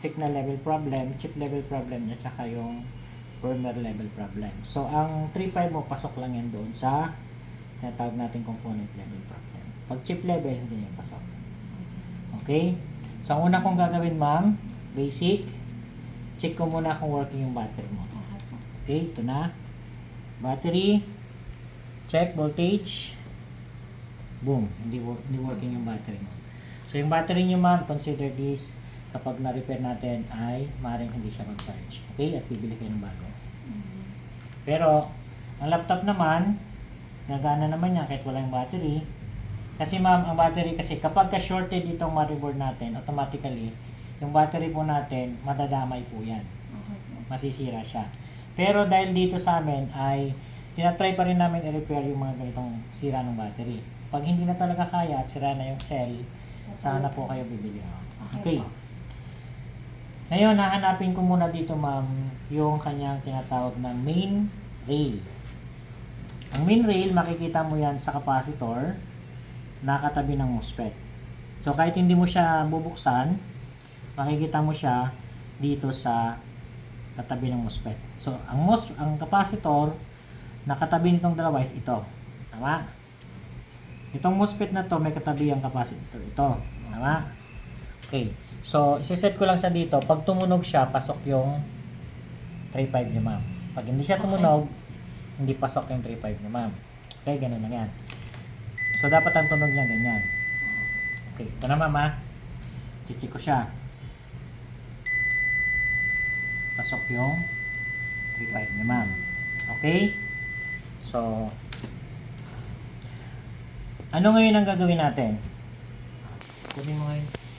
signal level problem, chip level problem, at saka yung firmware level problem. So, ang 3.5 mo, pasok lang yan doon sa natawag natin component level problem. Pag chip level, hindi yan pasok. Okay? So, ang una kong gagawin, ma'am, basic, check ko muna kung working yung battery mo. Okay, ito na. Battery, check voltage, boom, hindi working yung battery mo. So, yung battery nyo, ma'am, consider this, kapag na-repair natin ay maaaring hindi siya mag-charge. Okay? At bibili kayo ng bago. Pero, ang laptop naman, gagana naman yan kahit wala yung battery. Kasi ma'am, ang battery kasi kapag ka-shorted itong motherboard natin, automatically, yung battery po natin, madadamay po yan. Masisira siya. Pero dahil dito sa amin ay tinatry pa rin namin i-repair yung mga ganitong sira ng battery. Pag hindi na talaga kaya at sira na yung cell, sana po kayo bibili. Okay. Ngayon, hahanapin ko muna dito, ma'am, yung kanyang tinatawag na main rail. Ang main rail, makikita mo yan sa capacitor na katabi ng MOSFET. So, kahit hindi mo siya bubuksan, makikita mo siya dito sa katabi ng MOSFET. So, ang capacitor na katabi nitong dalawa is ito. Tama? Itong MOSFET na to may katabi ang capacitor. Ito. Tama? Okay. So, isiset ko lang siya dito. Pag tumunog siya, pasok yung 3.5 niya, ma'am. Pag hindi siya tumunog, hindi pasok yung 3.5 niya, ma'am. Okay, ganun lang yan. So, dapat ang tunog niya ganyan. Okay, ito na, ma'am, ha. Chichik ko siya. Pasok yung 3.5 niya, ma'am. Okay? So, ano ngayon ang gagawin natin? Kunin mo ngayon.